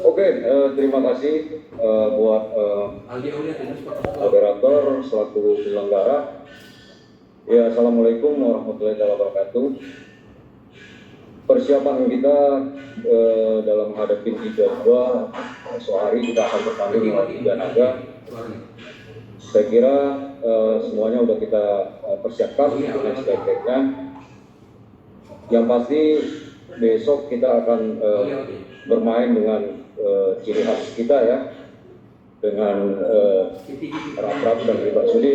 Oke, terima kasih buat moderator selaku penyelenggara. Ya, assalamualaikum warahmatullahi wabarakatuh. Persiapan kita dalam menghadapi Liga 2, esok hari kita akan bertanding dengan Tiga Naga. Saya kira semuanya sudah kita persiapkan dengan sebaik-baiknya. Yang pasti besok kita akan bermain dengan ciri khas kita ya, dengan rap-rap dan bebas judi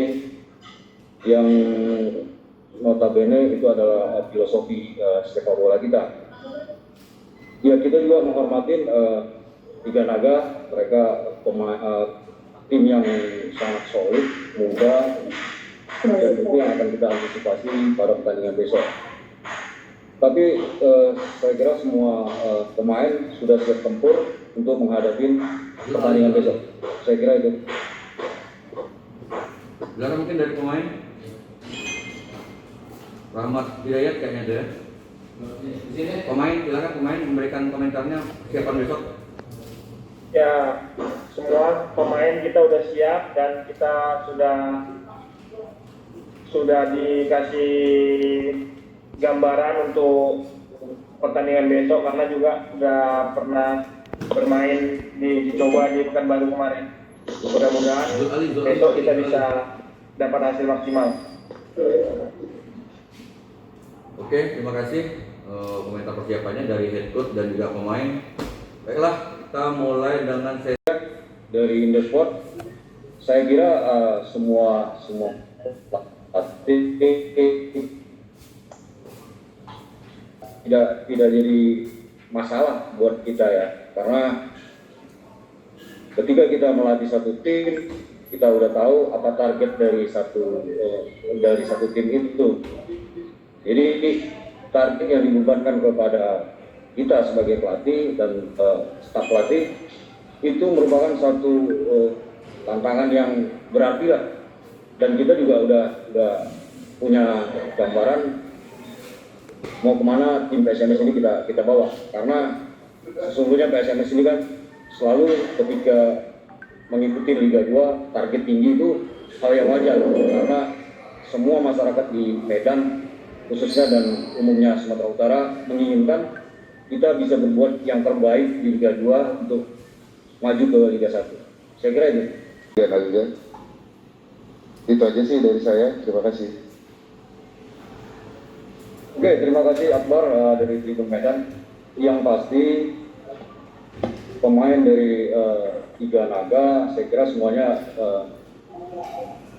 yang notabene itu adalah filosofi sepak bola kita. Ya, kita juga menghormati Tiga Naga, mereka tim yang sangat solid, muda, dan itu yang akan kita antisipasi pada pertandingan besok. Tapi saya kira semua pemain sudah siap tempur untuk menghadapi pertandingan besok. Saya kira itu. Silakan mungkin dari pemain. Rahmat Hidayat kayaknya ada. Pemain, silakan pemain memberikan komentarnya siapan besok. Ya, semua pemain kita udah siap dan kita sudah dikasih gambaran untuk pertandingan besok karena juga sudah pernah bermain dicoba di Pekanbaru kemarin. Mudah-mudahan besok kita bisa dapat hasil maksimal. Oke, terima kasih komentar persiapannya dari head coach dan juga pemain. Baiklah, kita mulai dengan sesi dari Indosport. Saya kira semua tidak jadi masalah buat kita ya, karena ketika kita melatih satu tim, kita udah tahu apa target dari satu tim itu. Jadi target yang dibebankan kepada kita sebagai pelatih dan staf pelatih itu merupakan satu tantangan yang berarti lah, dan kita juga udah punya gambaran mau kemana tim PSMS ini kita bawa, karena sesungguhnya PSMS ini kan selalu ketika mengikuti Liga 2 target tinggi itu hal yang wajar, karena semua masyarakat di Medan khususnya dan umumnya Sumatera Utara menginginkan kita bisa berbuat yang terbaik di Liga 2 untuk maju ke Liga 1. Saya kira itu. Ya, itu aja sih dari saya. Terima kasih. Oke, terima kasih Akbar dari Tribun Medan. Yang pasti pemain dari Tiga Naga, saya kira semuanya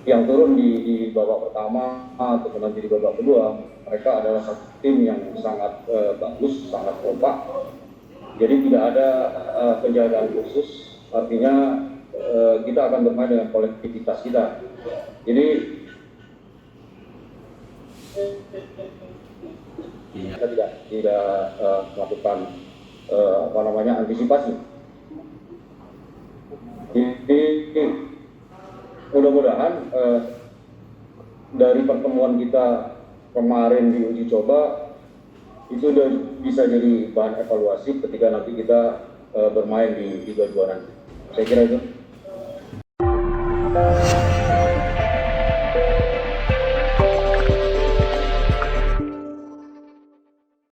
yang turun di babak pertama atau nanti di babak kedua, mereka adalah satu tim yang sangat bagus, sangat kompak. Jadi tidak ada penjagaan khusus, artinya kita akan bermain dengan kolektivitas kita. Jadi kita tidak melakukan antisipasi. Jadi mudah-mudahan dari pertemuan kita kemarin di uji coba itu sudah bisa jadi bahan evaluasi ketika nanti kita bermain di Liga 2 nanti. Saya kira itu.